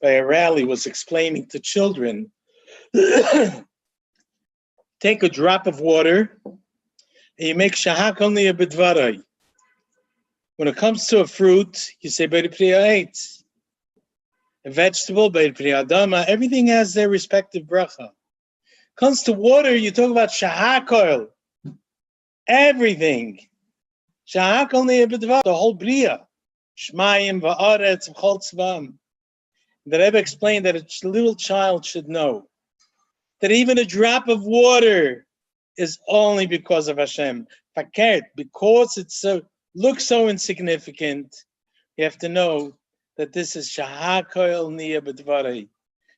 by a rally was explaining to children, take a drop of water and you make shahak only a bidvarai. When it comes to a fruit, you say Beir Priya Eitz. A vegetable, Beir Priya Adama, everything has their respective bracha. Comes to water, you talk about shahak oil. Everything. Shahak only a bidvarai, the whole Bria. Shmayim, Va'aretz, V'chol Tzvam. The Rebbe explained that a little child should know that even a drop of water is only because of Hashem. Fakert, because it looks so insignificant, you have to know that this is Shahakoil Niya B'dvarei.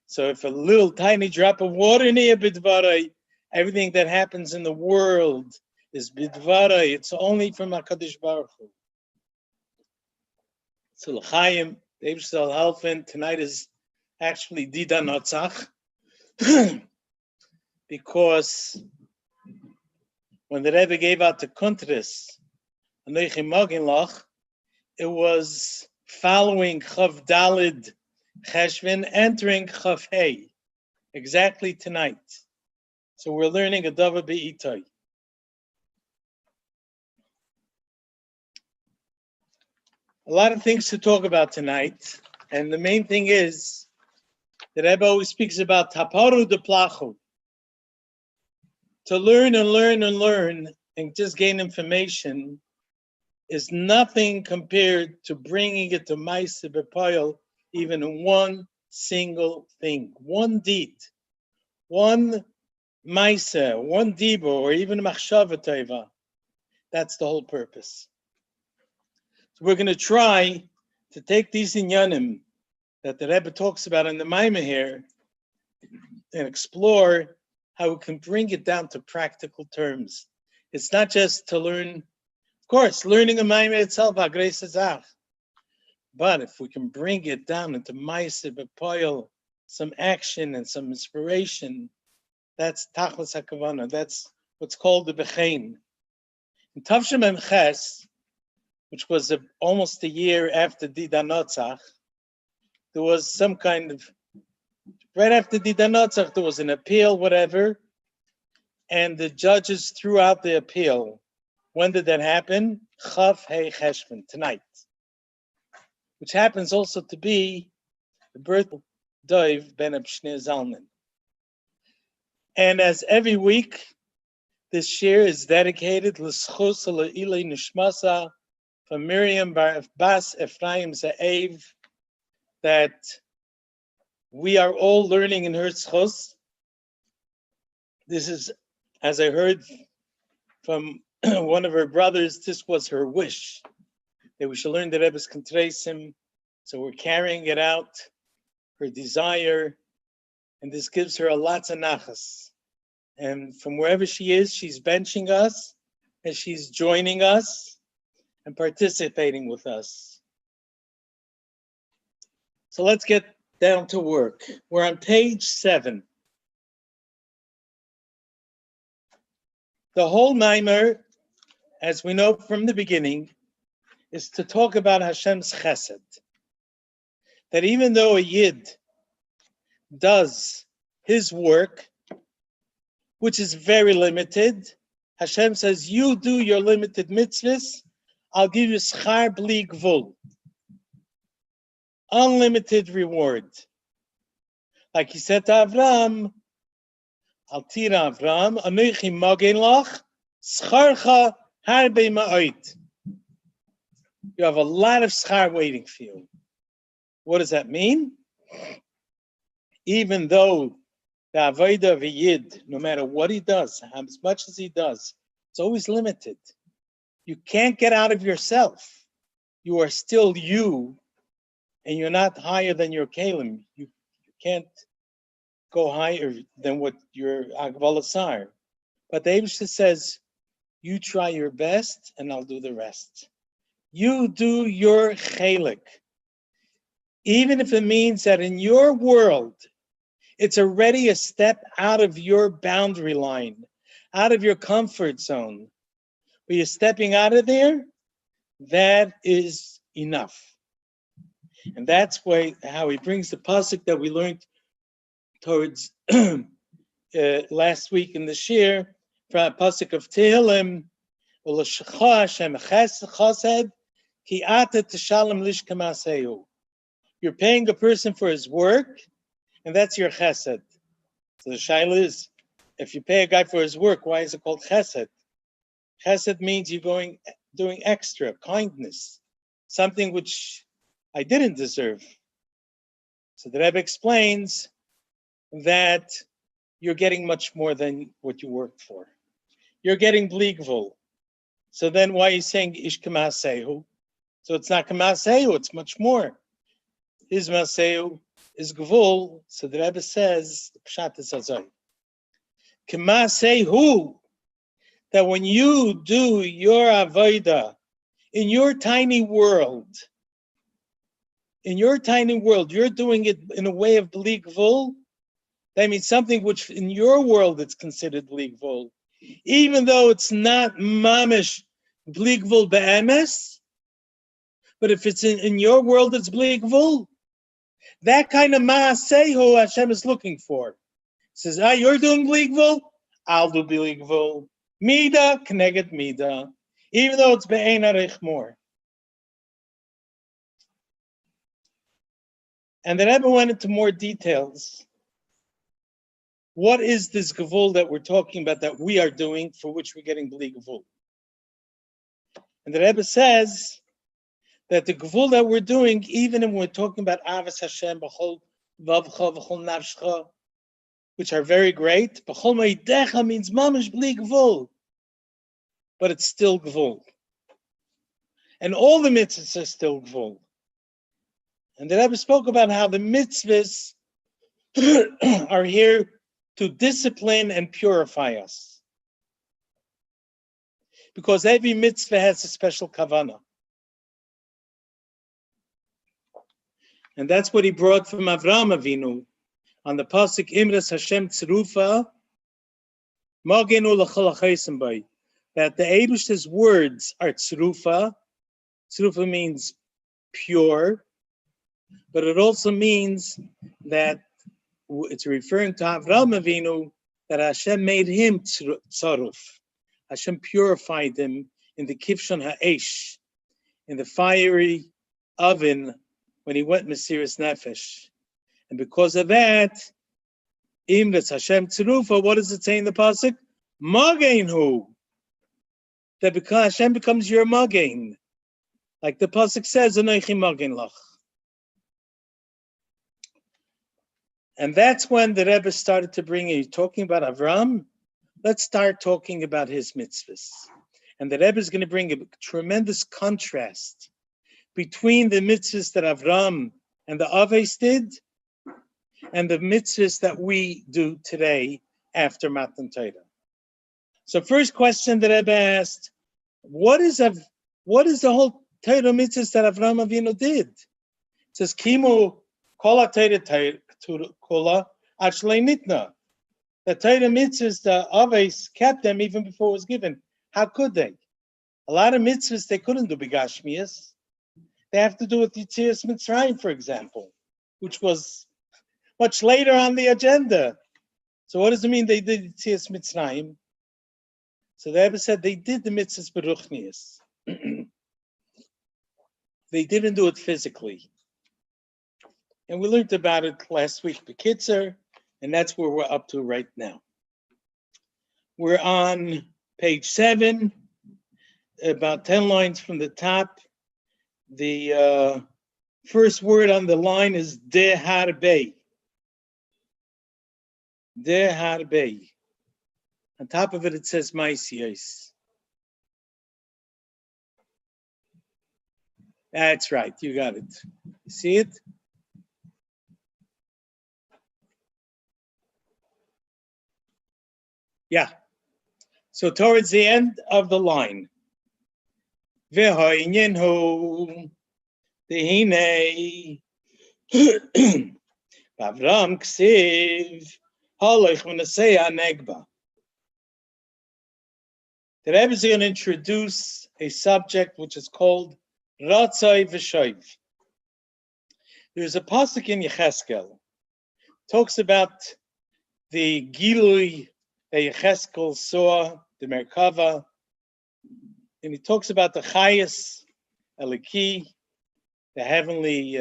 So if a little tiny drop of water Niya B'dvarei, everything that happens in the world is B'dvarei. It's only from HaKadosh Baruch Hu. So Chaim, Dave Shal Halfen, tonight is actually Dida Notzach, because when the Rebbe gave out the Kuntres Anochi Mugain Loch, it was following Chav Dalid Cheshvan, entering Chav Hey, exactly tonight. So we're learning a Dava Be'itay. A lot of things to talk about tonight, and the main thing is that Rebbe always speaks about taparu de plachu. To learn and learn and learn and just gain information is nothing compared to bringing it to Maaseh B'Poel, even in one single thing, one deed, one Maaseh, one Dibur, or even Machshava Tova. That's the whole purpose. So we're going to try to take these inyanim that the Rebbe talks about in the Maimah here and explore how we can bring it down to practical terms. It's not just to learn, of course, learning a Maimah itself, but if we can bring it down into Maaseh B'Poel, some action and some inspiration, that's Tachlis HaKavanah, that's what's called the Bechein. In Tavshim Mem Ches, which was almost a year after Dida Notzach, there was some kind of, right after Dida Notzach, there was an appeal, whatever, and the judges threw out the appeal. When did that happen? Chav Hei Cheshvan, tonight, which happens also to be the birth of Dov ben Abshnei Zalman. And as every week, this shir is dedicated l'schus l'ilei nishmasa from Miriam Bas Ephraim Za'ev, that we are all learning in her schus. This is, as I heard from one of her brothers, this was her wish, that we should learn the Rebbe's Kuntres. So we're carrying it out, her desire, and this gives her a lots of nachas. And from wherever she is, she's benching us, and she's joining us and participating with us. So let's get down to work. We're on page 7. The whole Maimer, as we know from the beginning, is to talk about Hashem's chesed. That even though a Yid does his work, which is very limited, Hashem says, you do your limited mitzvahs, I'll give you schar bli gvul, unlimited reward. Like he said to Avram, Al tira Avram, Anochi Mugain Loch, scharcha harbe ma'oid. You have a lot of schar waiting for you. What does that mean? Even though the avodah of a Yid, no matter what he does, as much as he does, it's always limited. You can't get out of yourself. You are still you, and you're not higher than your kalim. You can't go higher than what your agvalas are. But the Eibusha says, you try your best, and I'll do the rest. You do your chalik. Even if it means that in your world, it's already a step out of your boundary line, out of your comfort zone. But you're stepping out of there, that is enough. And that's how he brings the pasuk that we learned towards last week in the shir, from a pasuk of Tehillim, you're paying a person for his work, and that's your chesed. So the shaila is, if you pay a guy for his work, why is it called chesed? Chesed means you're doing extra, kindness, something which I didn't deserve. So the Rebbe explains that you're getting much more than what you worked for. You're getting bligvul. So then why are you saying ish kamasehu? So it's not kamasehu, it's much more. His masehu is gvul. So the Rebbe says, the pshat is azay. Kamasehu, that when you do your avodah in your tiny world, you're doing it in a way of bligvul. That means something which in your world it's considered bligvul, even though it's not mamish bligvul be'emes, but if it's in your world it's bligvul, that kind of ma'asehu Hashem is looking for. He says, you're doing bligvul, I'll do bligvul. Mida, connected mida, even though it's be'ein arich more. And the Rebbe went into more details. What is this gevul that we're talking about that we are doing for which we're getting bli gevul? And the Rebbe says that the gevul that we're doing, even when we're talking about Avos Hashem, b'chol vavcha, b'chol nafshcha, which are very great, b'chol meidecha means mamish bli gevul, but it's still gevul. And all the mitzvahs are still gevul. And the Rebbe spoke about how the mitzvahs are here to discipline and purify us. Because every mitzvah has a special kavanah. And that's what he brought from Avraham Avinu on the pasuk Imras Hashem Tzerufa, Magenu l'chol ha'chaysim bay, that the Eibishter's words are tzerufa. Tzerufa means pure, but it also means that it's referring to Avraham Avinu, that Hashem made him tzaruf. Hashem purified him in the kivshon ha'esh, in the fiery oven when he went Mesiras Nefesh. And because of that, Imras Hashem tzerufa, what does it say in the pasuk? Mugain hu. That because Hashem becomes your Mugain. Like the pasuk says, Anochi Mugain Loch. And that's when the Rebbe started to bring in, talking about Avram, let's start talking about his mitzvahs. And the Rebbe is going to bring a tremendous contrast between the mitzvahs that Avram and the Aves did and the mitzvahs that we do today after Matan Torah. So first question that Rebbe asked, what is the whole Torah mitzvahs that Avram Avinu did? It says, Kimu Kola Torah Kola Achlei Nitna. The Torah mitzvahs, the Aves kept them even before it was given. How could they? A lot of mitzvahs they couldn't do b'gashmias. They have to do with Yetzias Mitzrayim, for example, which was much later on the agenda. So what does it mean they did Yetzias Mitzrayim? So the Rebbe said they did the mitzvahs beruchnias. They didn't do it physically. And we learned about it last week, Bekitzer, and that's where we're up to right now. We're on page 7, about 10 lines from the top. The first word on the line is de harbe. De harbe. On top of it, it says maisiyos. That's right, you got it. You see it? Yeah. So towards the end of the line, V'hoinyenhu dehine Avram ksiv haloich v'nasei hanegba. The Rebbe is going to introduce a subject which is called Ratzai V'Shoiv. There's a pasuk in Yecheskel, talks about the Gilui that Yecheskel saw, the Merkava, and he talks about the Chayas Eliki, the heavenly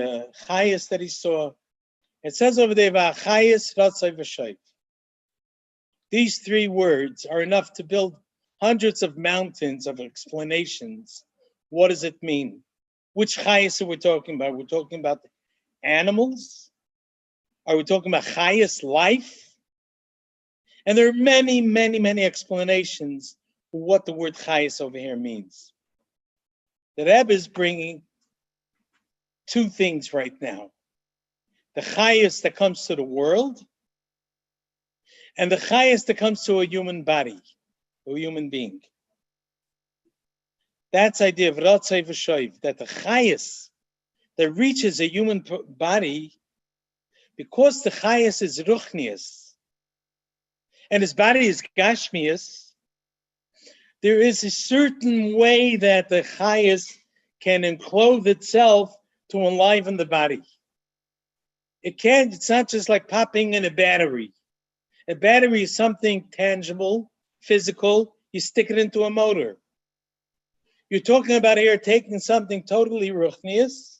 Chayas that he saw. It says over there, Chayas Ratzai V'Shayv. These three words are enough to build hundreds of mountains of explanations. What does it mean? Which Chayas are we talking about? We're talking about animals? Are we talking about Chayas life? And there are many, many, many explanations for what the word Chayas over here means. The Rebbe is bringing two things right now. The Chayas that comes to the world, and the Chayas that comes to a human body, a human being. That's the idea of Ratzai V'Shayv, that the Chayas that reaches a human body, because the Chayas is Ruchnius, and his body is Gashmius, there is a certain way that the Chayas can enclose itself to enliven the body. It's not just like popping in a battery. A battery is something tangible, physical, you stick it into a motor. You're talking about here taking something totally ruchnius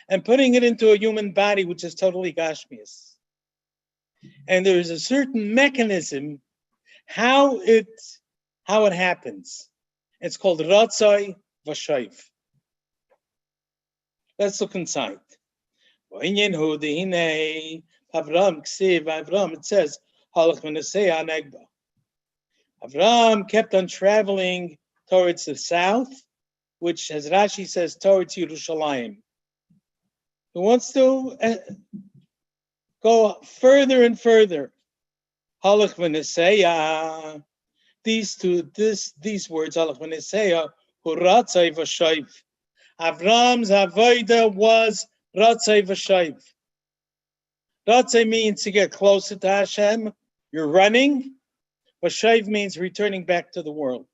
and putting it into a human body, which is totally gashmius. And there is a certain mechanism how it happens. It's called Ratzai V'Shayv. Let's look inside. Avram, it says, Avram kept on traveling towards the south, which, as Rashi says, towards Yerushalayim. He wants to go further and further. These words, Avram's avodah was Ratzai V'Shayv. Ratzai means to get closer to Hashem. You're running. V'Shayv means returning back to the world.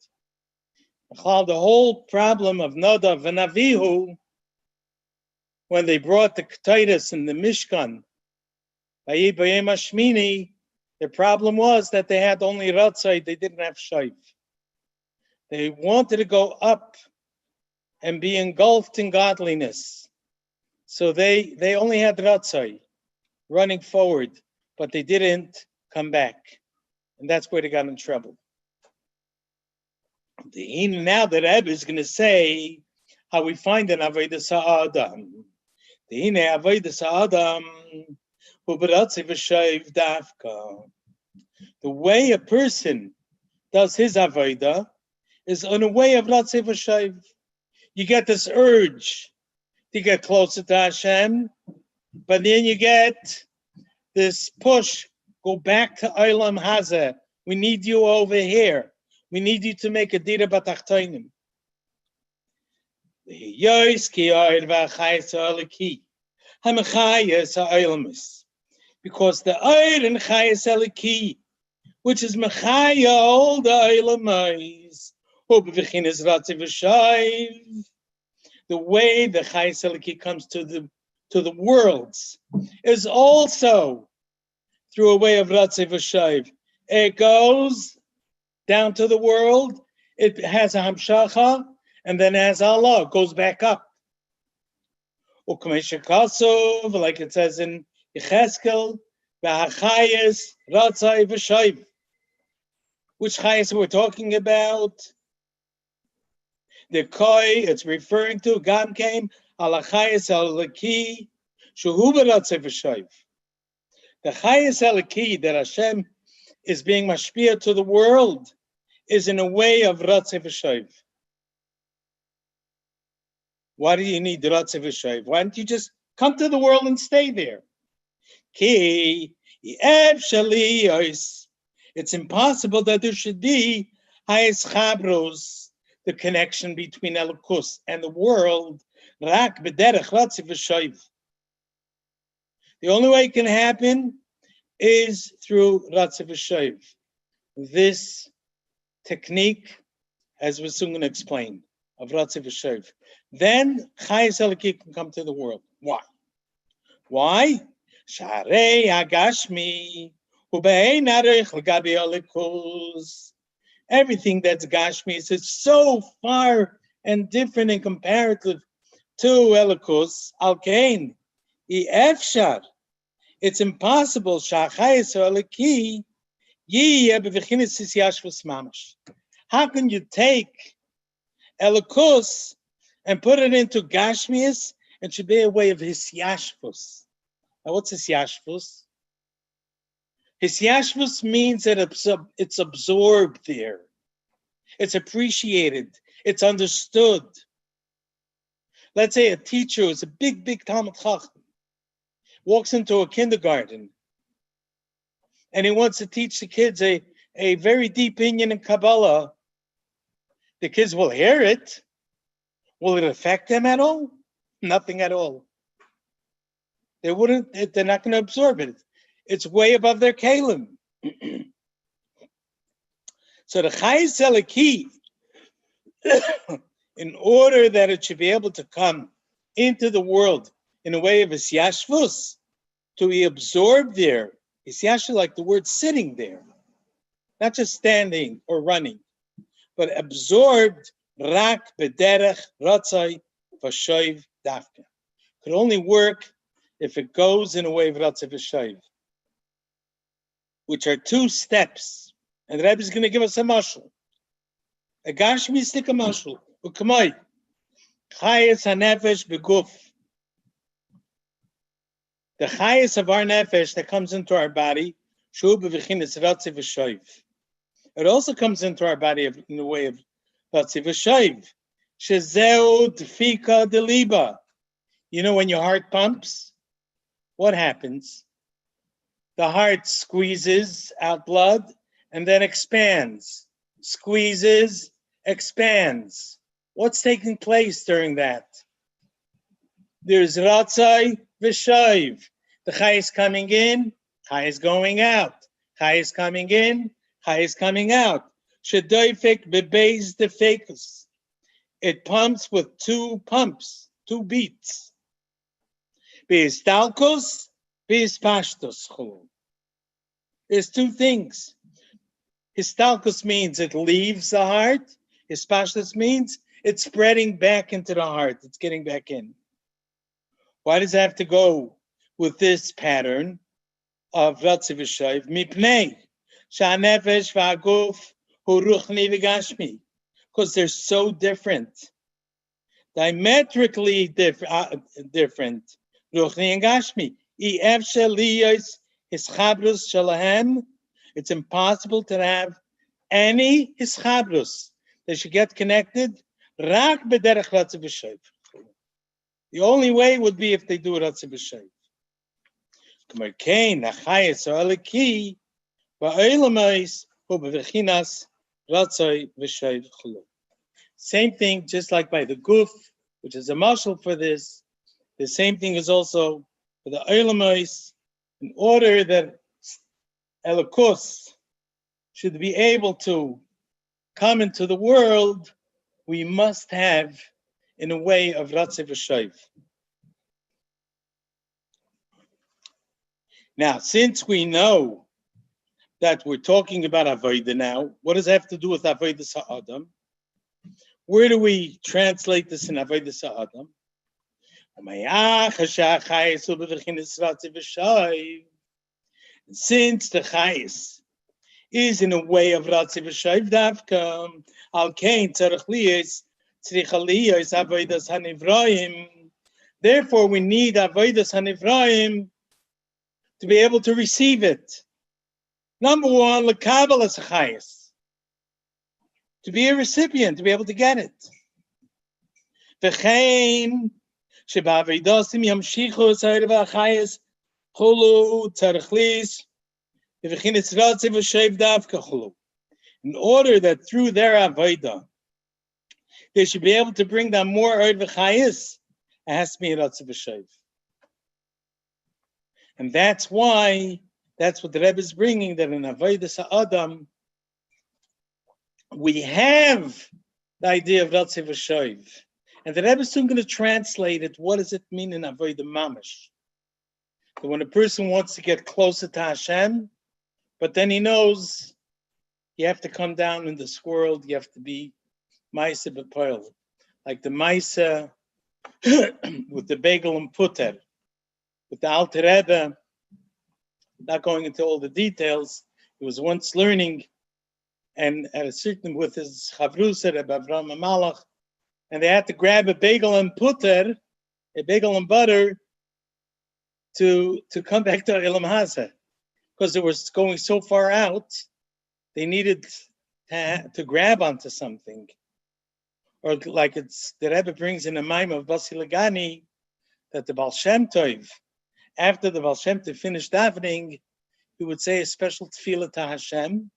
The whole problem of Nadav and Avihu, when they brought the Ketaitis and the Mishkan, the problem was that they had only Ratzai, they didn't have Shayv. They wanted to go up and be engulfed in godliness. So they only had Ratzai, running forward, but they didn't come back. And that's where they got in trouble. Now the Rebbe is going to say how we find an Avodah Sa'adam. The way a person does his Avodah is in a way of Ratzai V'Shayv. You get this urge to get closer to Hashem, but then you get this push, go back to Olam Hazeh. We need you over here. We need you to make a dira b'tachtonim. Because the Oir and Chayes Eliki, which is Mechaya, all the Olamais, the way the Chayes Eliki comes to the worlds is also through a way of Ratzai V'Shayv. It goes down to the world, it has a Hamshacha, and then as Allah, it goes back up. Like it says in Yecheskel, V'Hachayes Ratzai V'Shayv. Which Chayes we're talking about? The Koi, it's referring to, Gam came, Ala Chayes Eliki, Shehu B'Ratzai V'Shayv. The Chayes Eliki that Hashem is being mashpia to the world is in a way of Ratzai V'Shayv. Why do you need Ratzai V'Shayv? Why don't you just come to the world and stay there? It's impossible that there should be Hayes Chabros, the connection between Elokus and the world, Rak B'derech Ratzai V'Shayv. The only way it can happen is through Ratzai V'Shayv. This technique, as we're soon going to explain, of Ratzai V'Shayv. Then Chayes Eliki can come to the world. Why? Why? Sharei Agashmi, Ubein Arich Lagabi Olikus. Everything that's Gashmi is so far and different and comparative to Elikus, Alkain, Efshar. It's impossible. Shachayis Eliki, Yi Bevichinis Yashvus Mamash. How can you take Elikus and put it into Gashmius? It should be a way of Hisyashvus. Now, what's Hisyashvus? Hisyashvus means that it's absorbed there. It's appreciated. It's understood. Let's say a teacher who's a big Talmud Chacham walks into a kindergarten and he wants to teach the kids a very deep inyan in Kabbalah. The kids will hear it. Will it affect them at all? Nothing at all. They're not going to absorb it. It's way above their kalim. So the Chayes Eliki, in order that it should be able to come into the world in a way of Isyashvus, to be absorbed there. Isyashvus, like the word sitting there, not just standing or running, but absorbed, rak, bederech, ratzai, vashoiv, dafka. Could only work if it goes in a way of ratzai, vashoiv, which are two steps. And the Rebbe is going to give us a mashal. A gashmi stick a mashal. Ukamai. Chayes hanefesh beguf. The chayes of our nefesh that comes into our body, shu bevichinis ratzei v'shoiv. It also comes into our body in the way of ratzei v'shoiv. Shezeu dfika deliba. You know when your heart pumps, what happens? The heart squeezes out blood and then expands. Squeezes, expands. What's taking place during that? There's ratzai v'shoiv. The chai is coming in, chai is going out. Chai is coming in, chai is coming out. Shedoifik bebeis defekus. It pumps with two pumps, two beats. Beistalkos, beispashtos. There's two things. Histalkos means it leaves the heart. Hispashtos means it's spreading back into the heart. It's getting back in. Why does it have to go with this pattern of Ratzei v'Shoiv? Mipnei sha'nefesh v'aguf hu ruchni v'gashmi. Because they're so different. Diametrically different. Ruchni and Gashmi. Efshar liyos hischabrus shalahem. It's impossible to have any hischabrus. They should get connected. Rak b'derech Ratzei v'Shoiv. The only way would be if they do Ratzei v'Shoiv. K'merkein nachayes ha'eliki va'olamais hu b'vechinas Ratzei v'Shoiv chulu. Same thing, just like by the guf, which is a mashal for this. The same thing is also for the olamais. In order that Elokus should be able to come into the world, we must have in a way of Ratzei v'Shoiv. Now, since we know that we're talking about Avodah now, what does it have to do with Avodah Sa'adam? Where do we translate this in Avodah Sa'adam? Since the Chayis is in a way of Ratzei v'Shoiv Davka, Al Kain Tzarech Liyos Tzricha Liyos Avodas HaNivraim. Therefore, we need Avodas HaNivraim to be able to receive it. Number one, L'Kabel as a Chayis. To be a recipient, to be able to get it. V'chein Sheba'avodasim Yamshichu Tzarech v'Chayis Chulu Tzarech Liyos V'Chinis Ratzei v'Shoiv Davka Chulu. In order that through their avodah, they should be able to bring down more Erd v'Chayis, it has to be Ratzei v'Shoiv. And that's why, that's what the Rebbe is bringing, that in Avodah Sa'adam, we have the idea of Ratzei v'Shoiv. And the Rebbe is soon going to translate it. What does it mean in Avodah Mamash? that when a person wants to get closer to Hashem, but then he knows you have to come down in this world, you have to be Maisa B'Poil, like the Maisa with the Bagel and Puter, with the Alter Rebbe, not going into all the details. He was once learning, and at a certain with his Chavrusa, Rabbi Avraham Malach, and they had to grab a bagel and puter, a bagel and butter, to come back to Ilam Haza, because it was going so far out, they needed to grab onto something. Or like it's the Rebbe brings in a mime of Basi Lagani, that the Baal Shem Tov, after the Baal Shem Tov finished davening, he would say a special tefillah to Hashem,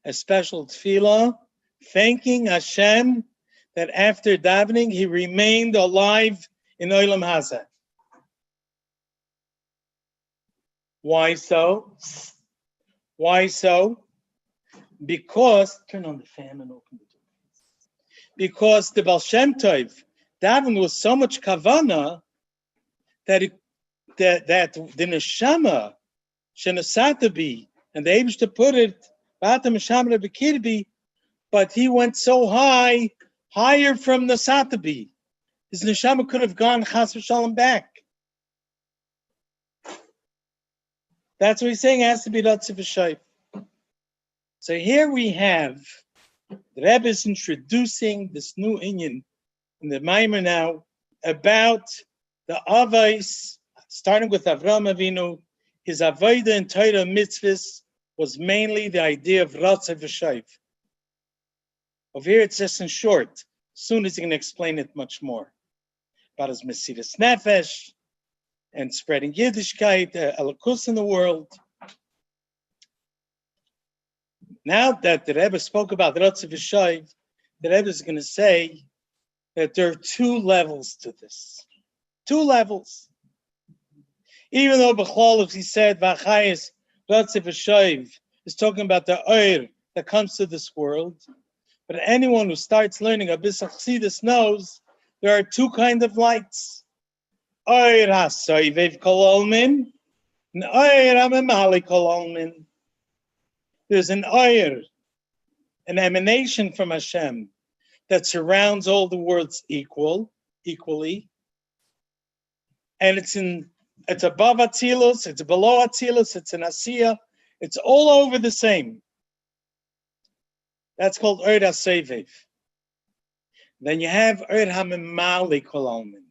a special tefillah, thanking Hashem that after davening he remained alive in Olam Haza. Why so? Why so? Because, turn on the fan and open the door. Because the Baal Shem Tov davening was so much kavana that the neshama shenasatabi, and the Eibishter put it but he went so high, higher from the satabi. His neshama could have gone chas v'shalom back. That's what he's saying. It has to be Ratzi v'Shaif. So here we have the Rebbe is introducing this new inyan in the Maimer now about the Avos, starting with Avraham Avinu. His Avodah and Torah mitzvahs was mainly the idea of Ratzi v'Shaif. Over here it's just in short. Soon he's going to explain it much more about his Mesiras Nefesh and spreading Yiddishkeit, Elokus in the world. Now that the Rebbe spoke about Ratzi v'Shaif, the Rebbe is going to say that there are two levels to this. Two levels. Even though B'cholov, he said, V'achayis Ratzi v'Shaif is talking about the Oir that comes to this world. But anyone who starts learning Abyssal Chassidus knows there are two kinds of lights. Oir HaSoivev Kol Olmin and Oir HaMemali Kol Olmin. There's an oir, an emanation from Hashem that surrounds all the worlds equally. And it's above Atzilus, it's below Atzilus, it's in Asiya, it's all over the same. That's called Oir HaSoivev. Then you have Oir HaMemali Kol Olmin,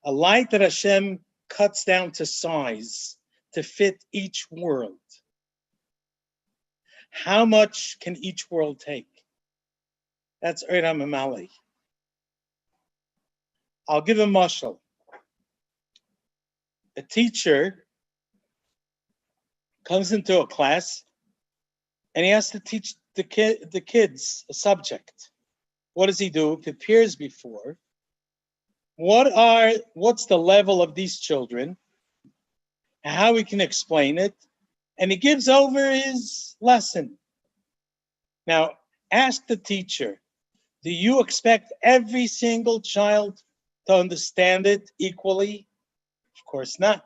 a light that Hashem cuts down to size to fit each world. How much can each world take? That's Oir HaMemali. I'll give a mashal. A teacher comes into a class and he has to teach the kids a subject. What does he do? He prepares before. What's the level of these children? How we can explain it? And he gives over his lesson. Now, ask the teacher, do you expect every single child to understand it equally? Of course not.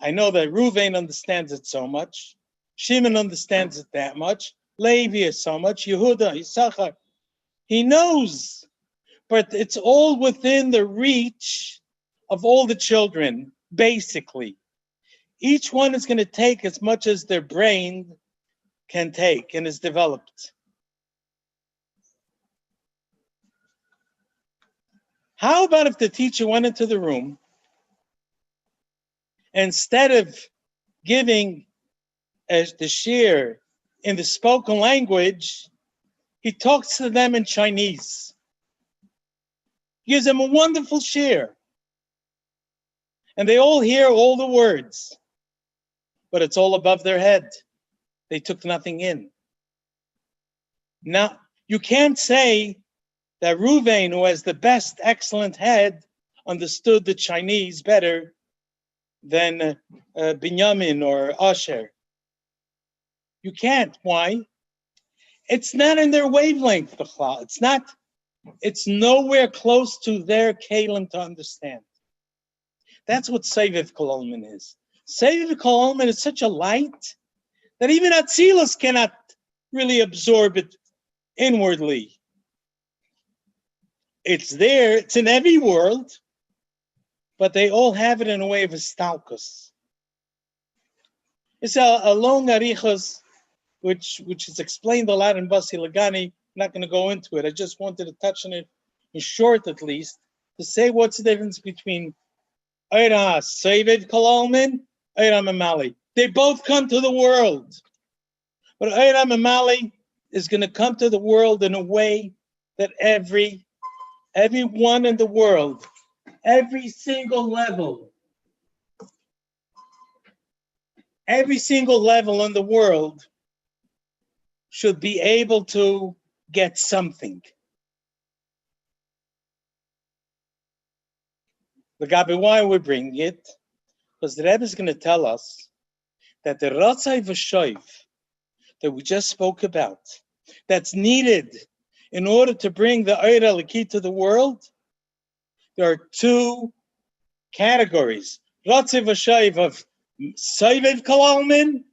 I know that Reuven understands it so much. Shimon understands it that much. Levi is so much. Yehuda, Yisachar. He knows. But it's all within the reach of all the children, basically. Each one is going to take as much as their brain can take and is developed. How about if the teacher went into the room, instead of giving the shir in the spoken language, he talks to them in Chinese. He gives them a wonderful shir. And they all hear all the words. But it's all above their head. They took nothing in. Now, you can't say that Reuven, who has the best, excellent head, understood the Chinese better than Binyamin or Asher. You can't. Why? It's not in their wavelength, it's nowhere close to their kalim to understand. That's what Seviv Kololman is. Seviv Kololman is such a light that even Atzilus cannot really absorb it inwardly. It's there, it's in every world, but they all have it in a way of a stalkus. It's a long arichos, which is explained a lot in Basi Lagani. I'm not going to go into it. I just wanted to touch on it in short, at least, to say what's the difference between Eira Sevid Kalalman, Eira Mamali. They both come to the world. But Eira Mamali is going to come to the world in a way that everyone in the world, every single level in the world should be able to get something. The Gabi, why we're bringing it? Because the Rebbe is going to tell us that the Ratzai V'Shoiv that we just spoke about, that's needed in order to bring the Eira Leki to the world, there are two categories. Ratzai V'Shoiv of Soivev Kalalmin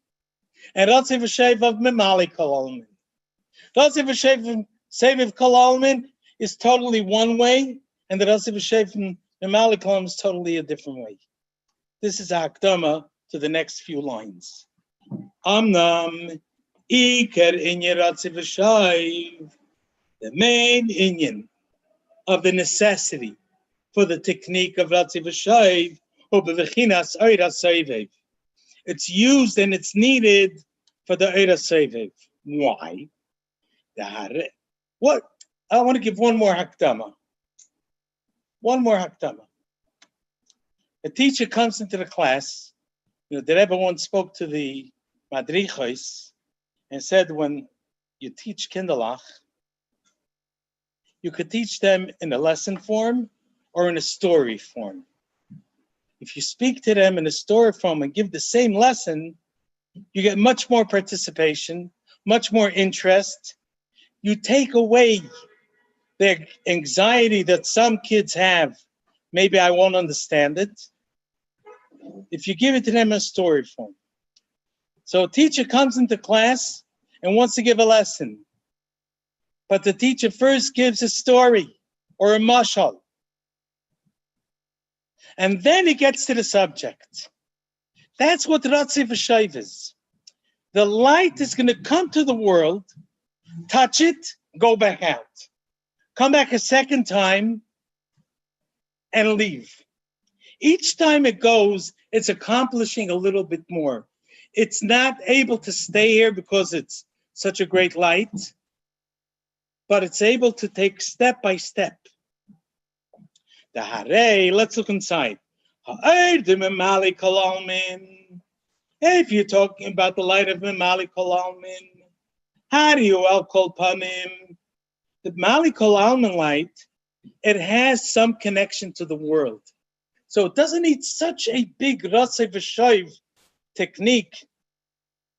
and Ratzai V'Shoiv of Memali Kalalmin. Ratzai V'Shoiv of Soivev Kalalmin is totally one way, and the Ratzai V'Shoiv from Memali Kalalmin is totally a different way. This is Akdama to the next few lines. Amnam Iker Inyan Ratzai V'Shoiv, the main Inyan of the necessity for the technique of Ratzai V'Shoiv, Ubevichinas Eira Soivev. It's used and it's needed for the Eira Soivev. Why? What? I want to give one more Hakdama. A teacher comes into the class. The Rebbe once spoke to the Madrichos and said, when you teach Kinderlach, you could teach them in a lesson form or in a story form. If you speak to them in a story form and give the same lesson, you get much more participation, much more interest. You take away the anxiety that some kids have. Maybe I won't understand it. If you give it to them in a story form. So a teacher comes into class and wants to give a lesson. But the teacher first gives a story or a mashal. And then he gets to the subject. That's what Ratzai V'Shoiv is. The light is going to come to the world, touch it, go back out. Come back a second time and leave. Each time it goes, it's accomplishing a little bit more. It's not able to stay here because it's such a great light, but it's able to take step by step. The Harei, let's look inside. If you're talking about the light of Memali Kolalmin, how do you Kol Panim? The Mali Kolalmin light, it has some connection to the world. So it doesn't need such a big Ratzai V'Shoiv technique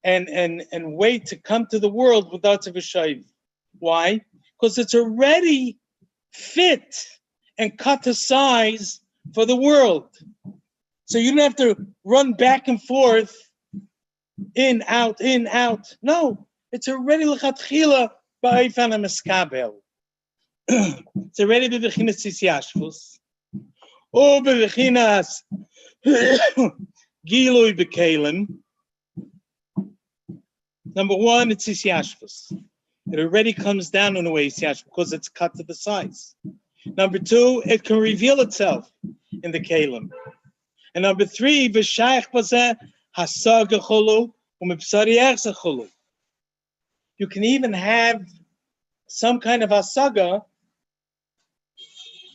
and way to come to the world with Ratzai V'Shoiv. Why? Because it's already fit and cut to size for the world. So you don't have to run back and forth, in, out. No, it's already l'chatchila ba'ifan ha'meskabel. It's already b'bechinas sisyashvus. Or b'bechinas gilui b'kelim. Number one, it's sisyashvus. It already comes down in a way, because it's cut to the size. Number two, it can reveal itself in the kelim. And number three, v'shayach bazeh hasaga cholu u'mipsari echza cholu. You can even have some kind of hasaga.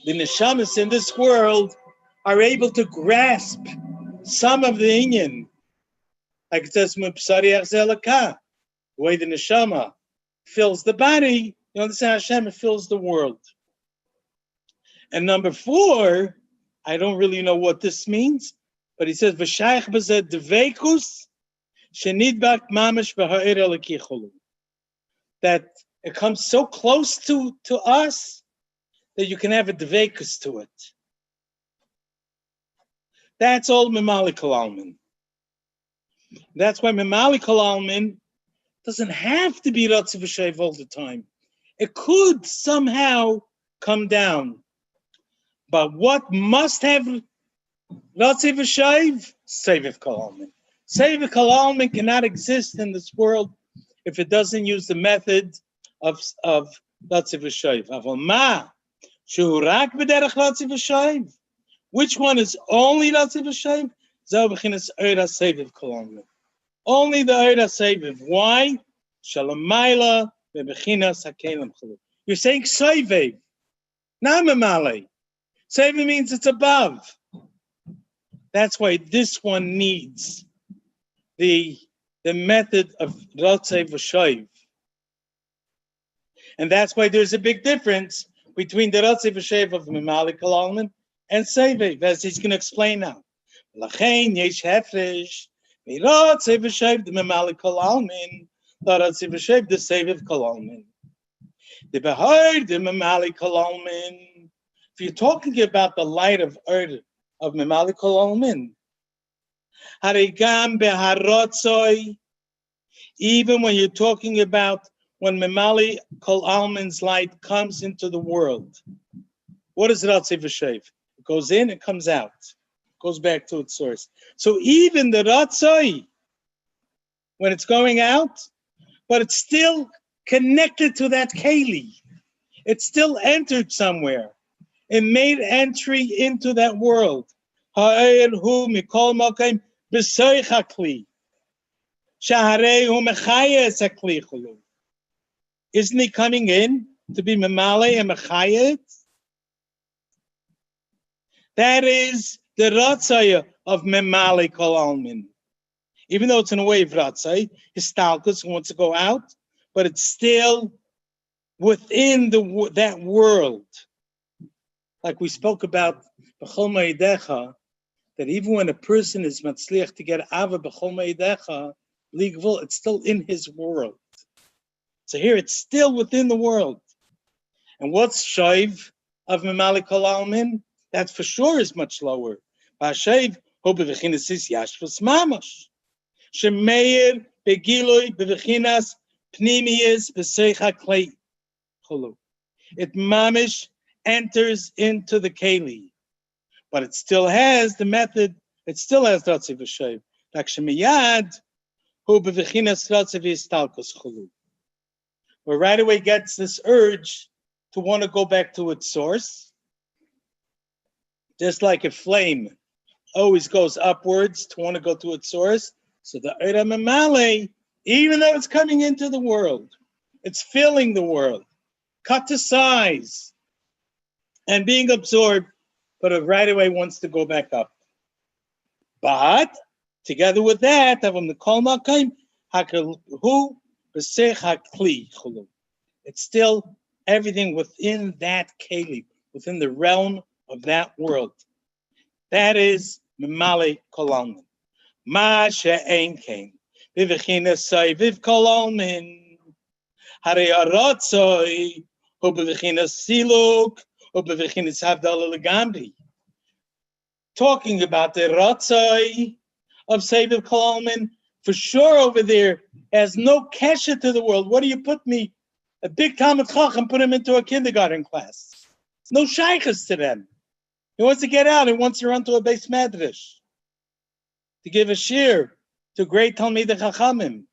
The neshamas in this world are able to grasp some of the inyan. Like it says, mipsari echza elakah. The way the neshama fills the body, you understand, Hashem, it fills the world. And number four, I don't really know what this means, but he says, "V'shayich b'zeh dveikus shenidbak mamish b'ha'ir elikicholu." That it comes so close to us that you can have a dveikus to it. That's all Memali Kalalman. That's why Memali Kalalman doesn't have to be Ratzi V'Shayv all the time. It could somehow come down. But what must have Ratzi V'Shayv? Seviv Kalalman. Seviv Kalalman cannot exist in this world if it doesn't use the method of Ratzi V'Shayv. Aval ma shehu rak b'derech Ratzi V'Shayv. Which one is only Ratzi V'Shayv? Zeh b'chinas Eira Seviv Kalalman. Only the Eira Seviv. Why? Shalamayla be'bechinas hakelim chulu. You're saying Seviv, not Memale. Seviv means it's above. That's why this one needs the method of Ratzi V'Shayv. And that's why there's a big difference between the Ratzi V'Shayv of Memale Kalalman and Seviv, as he's going to explain now. Lachein yesh hefresh Ratzi V'Shayv the Memale Kalalman, the Ratzi V'Shayv the Seviv Kalalman. The Behar the Memale Kalalman. If you're talking about the light of Memale Kalalman, Harigam Beharotzoi, even when you're talking about when Memale Kalalman's light comes into the world, what is Ratzi V'Shayv? It goes in, it comes out, goes back to its source. So even the Ratzoi, when it's going out, but it's still connected to that Keli. It still entered somewhere. It made entry into that world. Isn't he coming in to be Memale and Mechayet? That is the Ratzaya of Memale Kalalman. Even though it's in a way of Ratzai, Histalkus wants to go out, but it's still within that world. Like we spoke about B'chol Ma'idecha, that even when a person is matzliach to get Ava B'chol Ma'idecha, it's still in his world. So here it's still within the world. And what's Shayv of Memale Kalalman? That for sure is much lower. Ba'Shayv, Ho B'Vechinas Is Yashvus Mamash. Shemeir Begiloi B'Vechinas Pnimiyas B'Seicha Klei Chulu. It mamish enters into the keli, but it still has the method. It still has Ratzi V'Shayv. Like Shemiyad Hu B'Vechinas Ratzi V'Istalkos Chulu. Where right away gets this urge to want to go back to its source, just like a flame always goes upwards to want to go to its source. So the Eira Memale, even though it's coming into the world, it's filling the world, cut to size, and being absorbed, but it right away wants to go back up. But together with that, it's still everything within that keli, within the realm of that world. That is Memale Kalalman. Ma she'ein kein b'vechinas Seviv Kalalman harei aratzoi hu b'vechinas siluk hu b'vechinas havdalah legamri. Talking about the ratzoi of Seviv Kalalman, for sure over there has no kesha to the world. What do you put me? A big Talmud Chacham, put him into a kindergarten class. No shaykhs to them. He wants to get out. He wants to run to a base madrash to give a shir to great Talmidei Chachamim.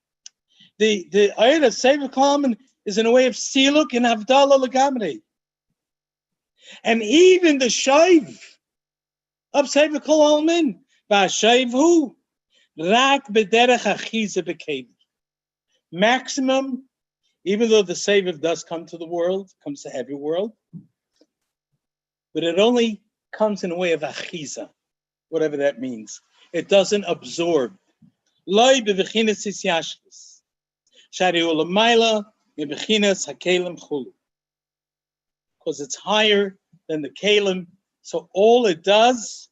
The ayat of Seviv Kalalman is in a way of siluk and havdalah legamri. And even the shayv of Seviv Kalalman, v'ashayv hu rak b'derech achiza b'keli. Maximum, even though the Seviv does come to the world, comes to every world, but it only comes in a way of achiza, whatever that means. It doesn't absorb. Loi bevechinas is yashvis. Shari ulamayla bevechinas hakelim chulu. Because it's higher than the kelim. So all it does,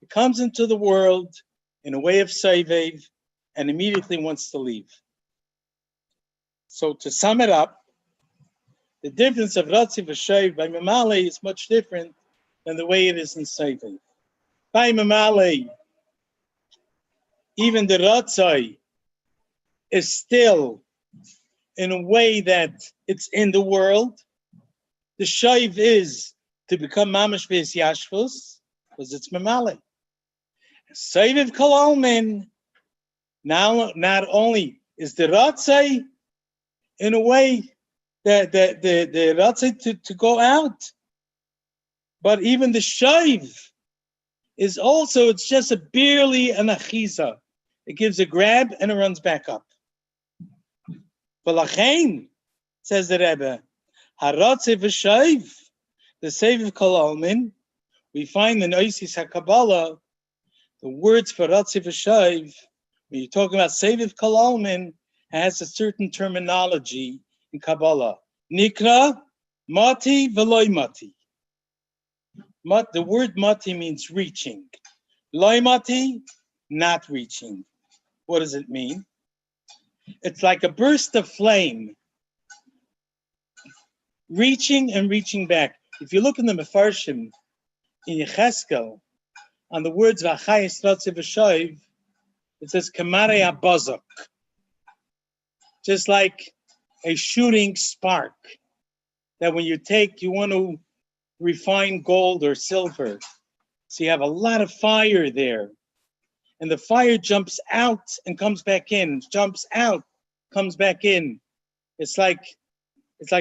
it comes into the world in a way of Seviv and immediately wants to leave. So to sum it up, the difference of Ratzi V'Shayv by Memale is much different than the way it is in Seviv. By Mamale, even the Ratzai is still in a way that it's in the world. The Shaiv is to become Mamash Beis Yashvus, because it's Mamale. Saiviv Kalalmin, now not only is the Ratzai in a way that the Ratzai to go out, but even the Shaiv is also, it's just a barely an achiza. It gives a grab and it runs back up. V'lachein, says the Rebbe, haratzei v'shaiv, the Seiv of Kalalmin, we find in Oisis HaKabbalah, the words for ratzei v'shaiv, when you're talking about Seiv of Kalalmin, has a certain terminology in Kabbalah. Nikra, mati, v'loy mati. The word mati means reaching. Loy mati, not reaching. What does it mean? It's like a burst of flame, reaching and reaching back. If you look in the Mefarshim, in Yecheskel, on the words V'achayis ratzei v'shaiv, it says Kamarei abazak, just like a shooting spark. That when you want to refine gold or silver, so you have a lot of fire there, and the fire jumps out and comes back in, jumps out, comes back in. It's like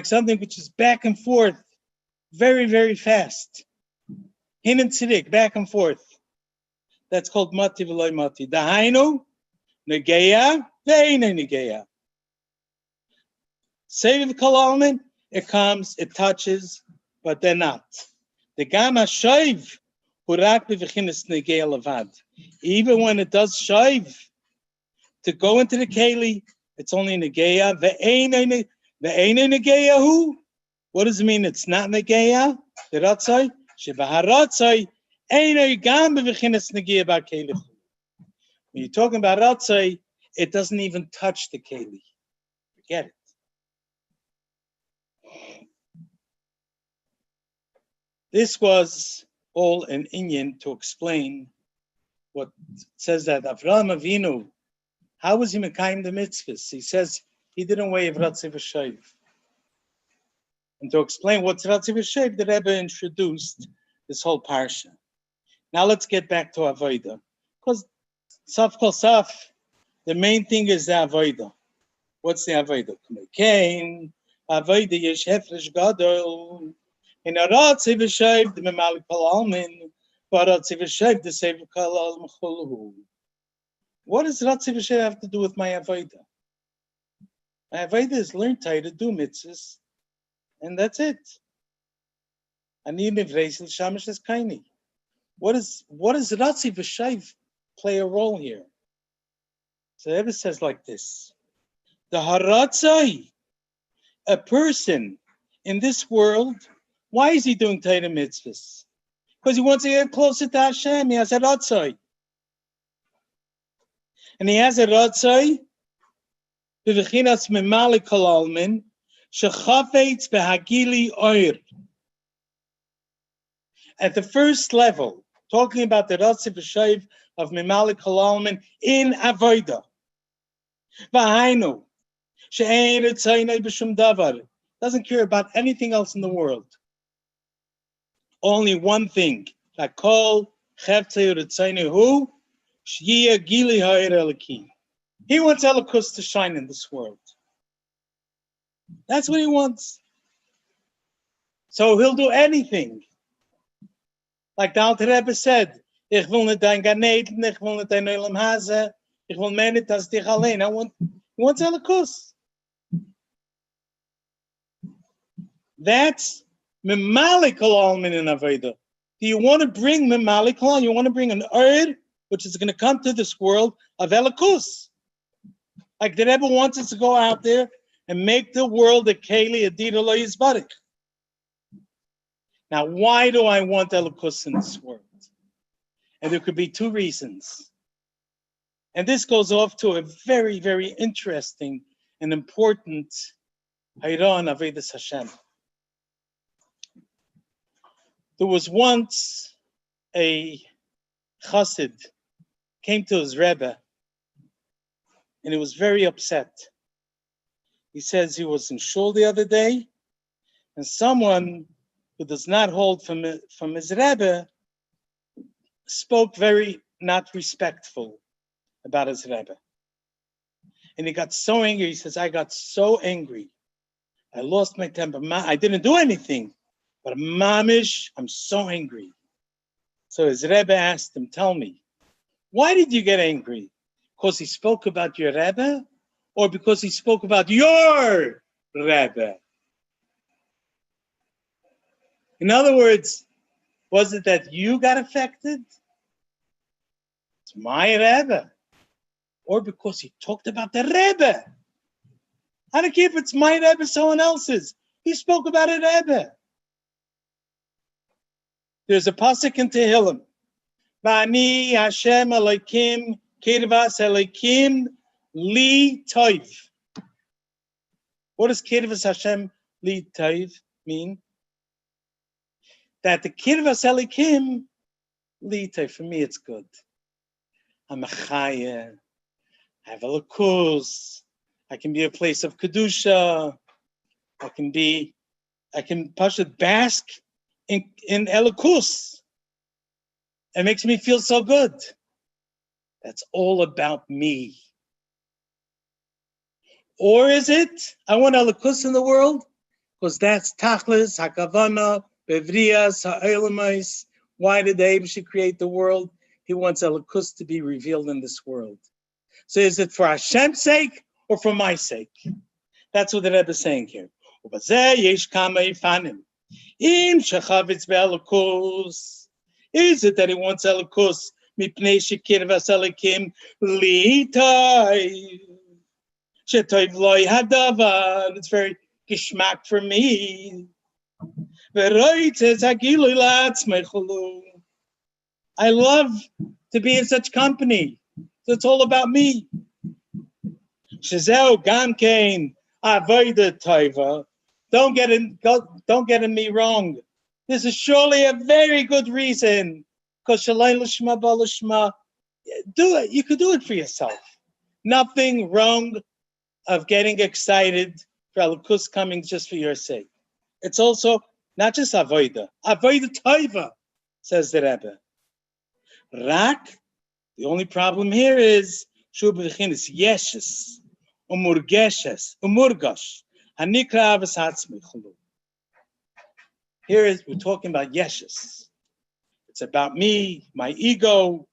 something which is back and forth, very, very fast. Hin and tzidik, back and forth. That's called mati v'loy mati. Dahainu, negeya, ve'eina negeya. Seiv kalalmin, it comes, it touches, but they're not. The gama shaiv, hurak b'v'chinas negeya levad. Even when it does shaiv, to go into the keli, it's only negeya. Ve'eina negeya who? What does it mean? It's not negeya. The ratzai shebaharatzai eino gam b'v'chinas negeya ba'keli. When you're talking about ratzai, it doesn't even touch the keli. Forget it. This was all an inyan to explain what says that Avraham Avinu, how was he mekayim the mitzvahs? He says he did in way of ratzei v'shaiv. And to explain what's ratzei v'shaiv, the Rebbe introduced this whole parsha. Now let's get back to avodah, because saf kol saf, the main thing is the avodah. What's the avodah? Kain avodah yesh hefresh gadol. In a ratzei v'shaiv, the memalik kalalmin, but ratzei v'shaiv, the seiv kalal mechuluhu. What does ratzei v'shaiv have to do with my avodah? My avodah is learn to do mitzvahs, and that's it. Ani nivreis l'shamish es kaini. What does ratzei v'shaiv play a role here? So the Rebbe says like this: the haratzai, a person in this world. Why is he doing Torah mitzvahs? Because he wants to get closer to Hashem. He has a ratzai. And he has a ratzai, b'v'chinas memali kol almin, shechafetz b'hagili oir. At the first level, talking about the ratzai v'shaiv of memali kol almin in avodah. V'hainu, she'ein ritzayinei b'shum davar. Doesn't care about anything else in the world. Only one thing. Lakol chevtzei ritzayinei hu, sh'yia gili ha'er eliki. He wants Elokus to shine in this world. That's what he wants. So he'll do anything. Like the Alter Rebbe said, Ich will nicht dein Gan Eden, ich will nicht dein Olam Hazeh, ich will mehr nicht als dich allein. He wants Elokus. That's Memalik Almin in Avodah. Do you want to bring Memalik Al? You want to bring an Ur, which is going to come to this world of Elokus. Like the Rebbe wants us to go out there and make the world a Keli, a Dita Lo Yizbarik. Now, why do I want Elokus in this world? And there could be two reasons. And this goes off to a very, very interesting and important Hayran Avedis Hashem. There was once a chassid came to his Rebbe, and he was very upset. He says he was in shul the other day, and someone who does not hold from his Rebbe spoke very not respectful about his Rebbe. And he got so angry. He says, I got so angry. I lost my temper. I didn't do anything, but mamish, I'm so angry. So his Rebbe asked him, tell me, why did you get angry? Because he spoke about your Rebbe, or because he spoke about your Rebbe? In other words, was it that you got affected? It's my Rebbe. Or because he talked about the Rebbe? I don't care if it's my Rebbe or someone else's. He spoke about a Rebbe. There's a pasuk in Tehillim. V'ani Hashem Elokim Kedvas Elokim Li Toiv. What does Kedvas Hashem Li Toiv mean? That the Kedvas Elokim Li Toiv, for me it's good. I'm a Chaya. I have a Lakus. I can be a place of Kedusha. I can Pashat bask in Elokus. It makes me feel so good. That's all about me. Or is it, I want Elokus in the world? Because that's Tachlis, Hakavana, Bevrias, Ha'elamais. Why did the Abishah create the world? He wants Elokus to be revealed in this world. So is it for Hashem's sake or for my sake? That's what the Rebbe is saying here. Is it that he wants Elokus? It's very geschmack for me. I love to be in such company. So it's all about me. Don't get me wrong. This is surely a very good reason. Because do it. You could do it for yourself. Nothing wrong of getting excited for Elokus coming just for your sake. It's also not just avoida. Avoida taiva, says the Rebbe. Rak, the only problem here is shu b'chinas yeshes umurgeshes umurgash hanikra avas hatzmichulu. Here we're talking about yeshes. It's about me, my ego.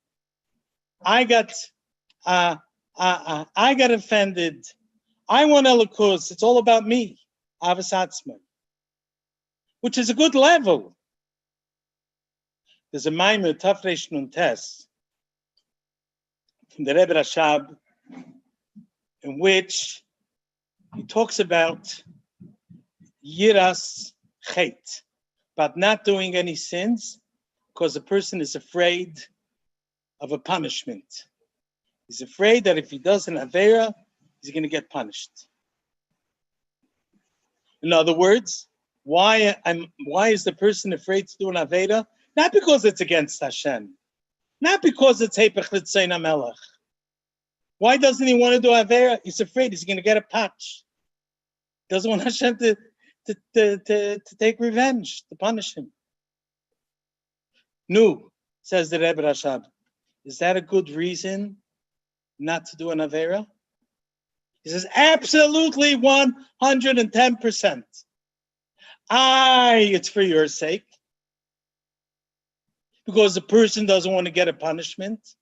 I got offended. I want Elokus. It's all about me, avas hatzmich, which is a good level. There's a Maimer Tafresh Nun Tes from the Rebbe Rashab, in which he talks about Yiras Chet, about not doing any sins because a person is afraid of a punishment. He's afraid that if he does an Avera, he's going to get punished. In other words, why is the person afraid to do an Avera? Not because it's against Hashem. Not because it's Hepech L'Tzein HaMelech. Why doesn't he want to do Avera? He's afraid he's going to get a patch. Doesn't want Hashem to take revenge, to punish him. No, says the Rebbe Rashab. Is that a good reason not to do an Avera? He says, absolutely 110%. It's for your sake. Because the person doesn't want to get a punishment.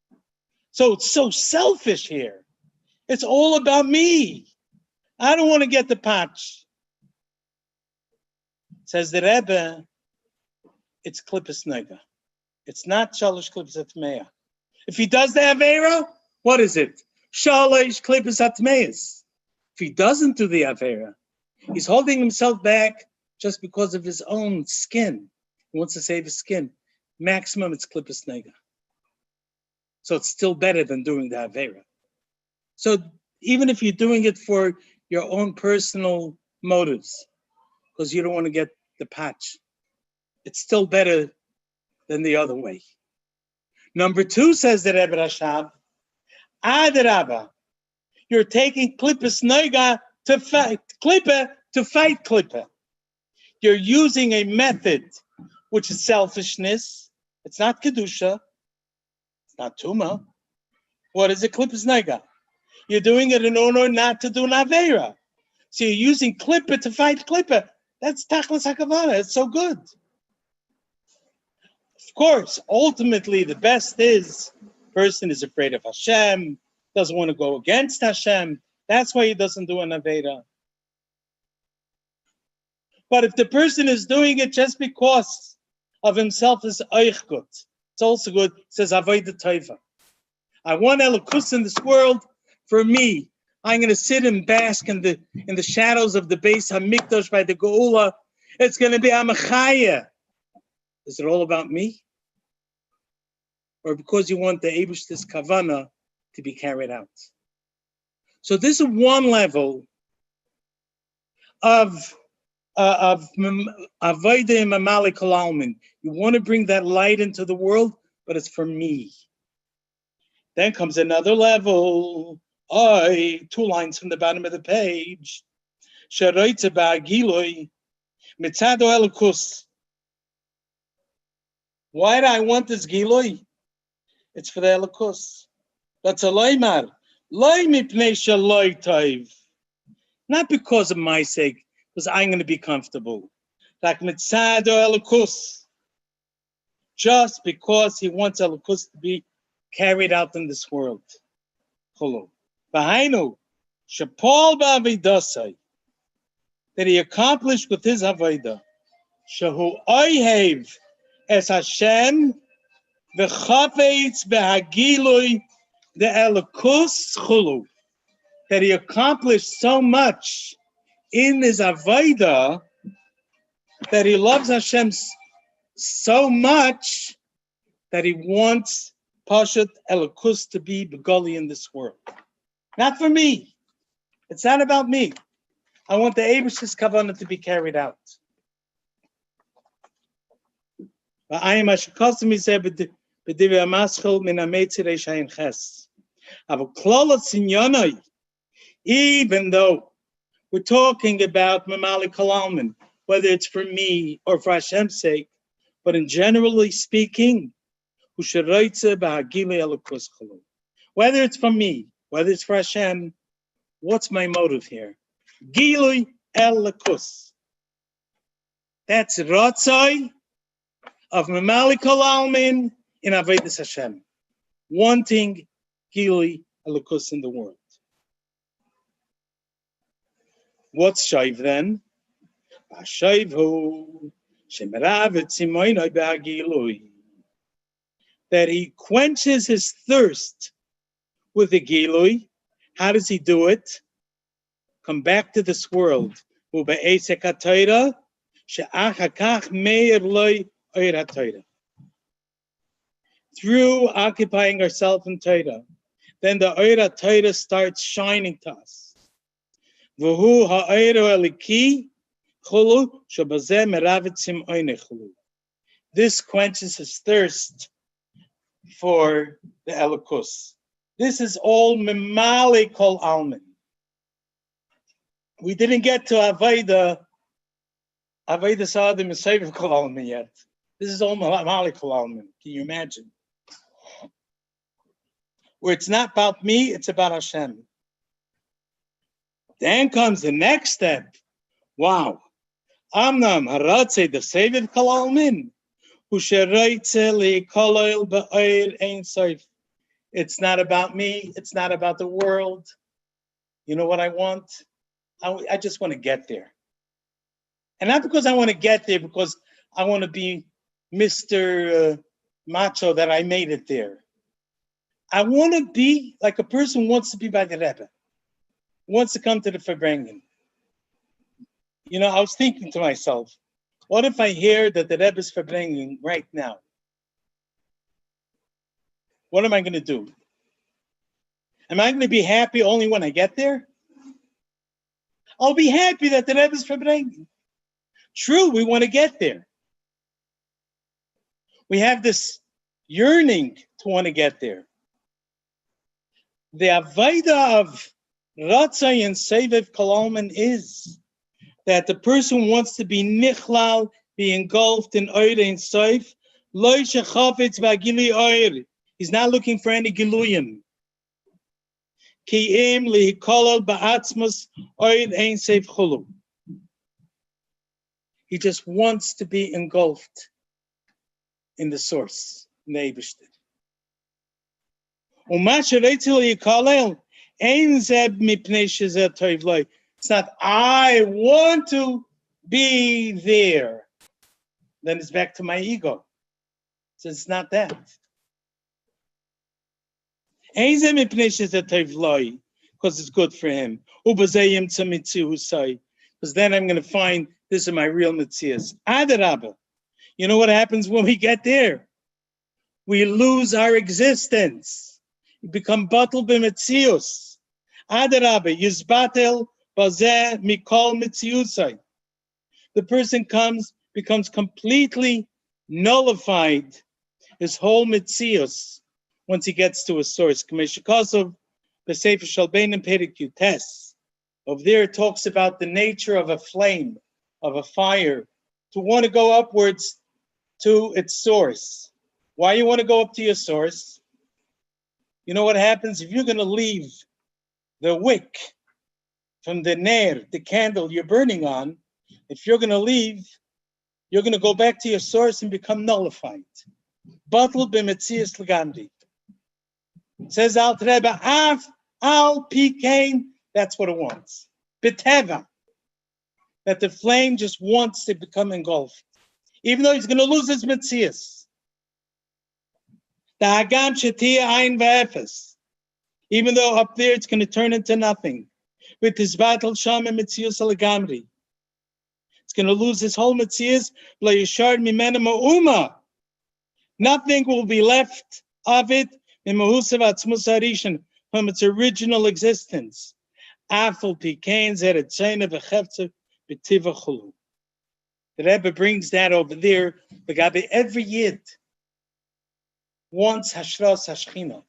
So it's so selfish here. It's all about me. I don't want to get the patch. Says the Rebbe, it's Klippus Nega. It's not Shalosh Klippus Atmeya. If he does the Avera, what is it? Shalosh Klippus Atmeyas. If he doesn't do the Avera, he's holding himself back just because of his own skin. He wants to save his skin. Maximum, it's Klippus Nega. So it's still better than doing the Avera. So even if you're doing it for your own personal motives, because you don't want to get the patch, it's still better than the other way. Number two, says the Rebbe Rashab, Adarabba, you're taking klippes noiga to fight klippe. You're using a method which is selfishness. It's not kedusha. It's not tuma. What is it? Klippes noiga. You're doing it in order not to do an avera. So you're using klippe to fight klippe. That's tachlis hakavana. It's so good. Of course, ultimately, the best is person is afraid of Hashem, doesn't want to go against Hashem. That's why he doesn't do an avera. But if the person is doing it just because of himself, is oich good. It's also good. It says avodah tova. I want elokus in this world for me. I'm going to sit and bask in the shadows of the Beis Hamikdash by the Geula. It's going to be Amachaya. Is it all about me? Or because you want the Eibishter's Kavana to be carried out? So this is one level of Avodah Mamali Kalalmin. You want to bring that light into the world, but it's for me. Then comes another level. Two lines from the bottom of the page. Sharoitze ba'agiloi mitzado elokus. Why do I want this giloi? It's for the elokus. That's a loymar. Loy mipnei shaloi toiv. Not because of my sake, because I'm going to be comfortable. Like mitzado elokus. Just because he wants elokus to be carried out in this world. Cholo. V'hainu shepol ba'avidasai. That he accomplished with his avodah. Shehu oihev es Hashem v'chafetz behagilui the elokus chulu. That he accomplished so much in his avodah that he loves Hashem so much that he wants Pashat elokus to be begoli in this world. Not for me. It's not about me. I want the Eibishter's Kavanah to be carried out. Even though we're talking about Mamali Kalalman, whether it's for me or for Hashem's sake, but in generally speaking, whether it's for me, whether it's for Hashem, what's my motive here? Gilui elokus. That's Ratzai of Mamali Kol Almin in Avodas Hashem. Wanting Gilui elokus in the world. What's Shaiv then? Shaiv shemeravet simoinoi be'agilui. That he quenches his thirst with the Gilui. How does he do it? Come back to this world. Through occupying ourselves in Torah, then the Oira Torah starts shining to us. This quenches his thirst for the elokus. This is all Mimali Kol Almin. We didn't get to Avodah Sa'adim Mesayv Kol Almin yet. This is all Mimali Kol Almin. Can you imagine? Where it's not about me, it's about Hashem. Then comes the next step. Wow. Amnam Haratze the Seviv Kol Almin. Usheroitze li koloil ba'oir ein soif. It's not about me. It's not about the world. You know what I want? I just want to get there. And not because I want to get there, because I want to be Mr. Macho that I made it there. I want to be like a person who wants to be by the Rebbe, wants to come to the Farbrengen. You know, I was thinking to myself, what if I hear that the Rebbe is Farbrengen right now? What am I going to do? Am I going to be happy only when I get there? I'll be happy that the Rebbe is Farbrengen. True, we want to get there. We have this yearning want to get there. The avodah of Ratzai and Seviv Kalalman is that the person wants to be nichlal, be engulfed in Oire and Seif, Lo shechafetz b'agili Oire. He's not looking for any giluyim. Ki im lihikolol ba'atzmus Oire ein Seif chulu. He just wants to be engulfed in the source, in the Eibishter. It's not, I want to be there. Then it's back to my ego. So it's not that. Because it's good for him. Because then I'm going to find this is my real mitzias. Adarabba. You know what happens when we get there? We lose our existence. We become batel b'mitzius. Adarabba. Yizbatel bazeh mikol mitziusai. The person becomes completely nullified, his whole mitzius, once he gets to a source. Kameshikosov, the Sefer Shalbein and Perikutes. Over there it talks about the nature of a flame, of a fire, to want to go upwards to its source. Why you want to go up to your source? You know what happens if you're going to leave the wick from the nair, the candle you're burning on. If you're going to leave, you're going to go back to your source and become nullified. Batel b'metzias l'gamri. Says Al Treba, Av Al Pikain. That's what it wants. B'teva. That the flame just wants to become engulfed, even though he's going to lose his metzias. The Hagam Shetia Ein V'Efes. Even though up there it's going to turn into nothing. With his battle Sham and Metzius Alagamri. It's going to lose his whole metzias. B'Yishar Mimena Ma'uma. Nothing will be left of it from its original existence. The Rebbe brings that over there. Every Yid wants Hashras Hashchina.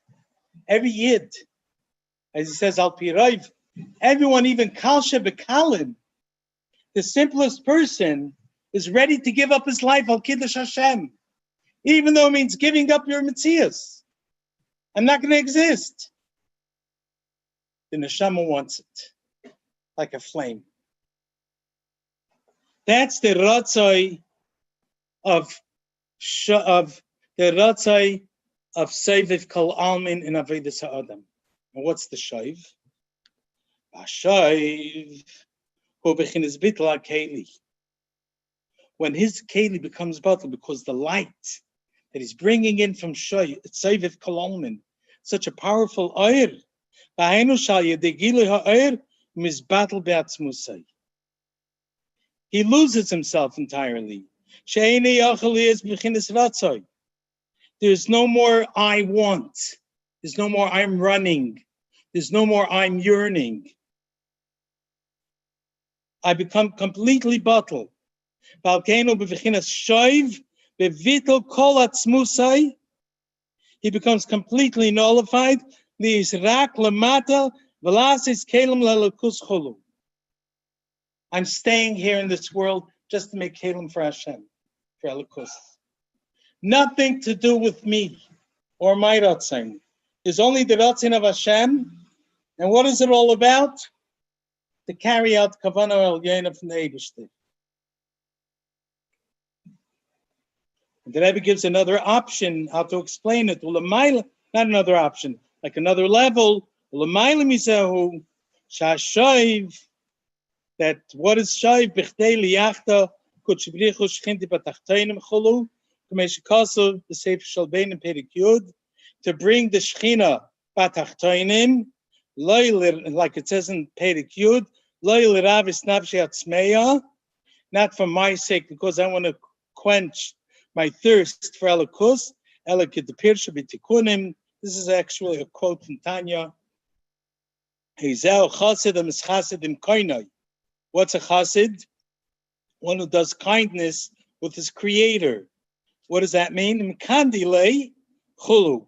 Every Yid, as he says, Al Pirayv, everyone, even Kalsha Bekalim, the simplest person, is ready to give up his life Al Kiddush Hashem, even though it means giving up your Metzias. I'm not going to exist. The Neshama wants it, like a flame. That's the Ratzai of Seviv Kol Almin in Avodas Ha'adam. And what's the Shaiv? Shaiv hu bechinas bittul ha'keli. When his keli becomes batel, because the light that he's bringing in from Seviv Kol Almin, such a powerful oir, b'hainu shal yedei gilui ha'oir mizbatel be'atzmusai. He loses himself entirely. There's no more I want. There's no more I'm running. There's no more I'm yearning. I become completely batel. He becomes completely nullified. I'm staying here in this world just to make kelim for Hashem, for Elikus. Nothing to do with me or my Ratzin. There's only the Ratzin of Hashem. And what is it all about? To carry out Kavanah El Yena from the Eibishter. The Rebbe gives another option how to explain it. Not another option, like another level. That what is Shaiv B'chtei Liyachta Kutshbrichu Shchinti B'tachteinim Cholu K'meshikasov the Sefer Shalbein and Perik Yud, to bring the Shechina B'tachteinim like it says in Perik Yud, Lo L'Ravis Nafshi Atzmeya, not for my sake, because I want to quench my thirst for Elikus. Elikid the Pirsha B'tikunim. This is actually a quote from Tanya. Heizeu Chassid Amischassid in Koinai. What's a chassid? One who does kindness with his creator. What does that mean? Mkandile chulu.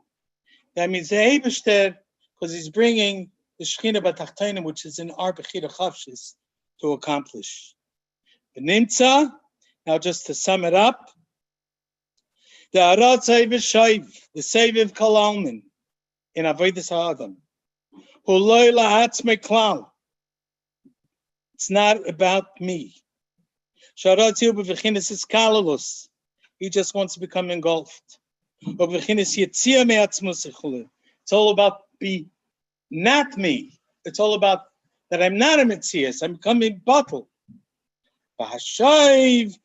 That means the Eibishter, because he's bringing the Shechina B'Tachtonim, which is in our Bechira Chavshis, to accomplish. B'nimtza, now just to sum it up, the Aratzai V'Shayv, the Seviv Kalalmin, in Avodas HaAdam, Hu Loi La'atzmei Klal. It's not about me. Sharatziu B'V'chinas is Kalalus. He just wants to become engulfed. It's all about not me. It's all about that I'm not a Metzias. I'm becoming bottle. Shayv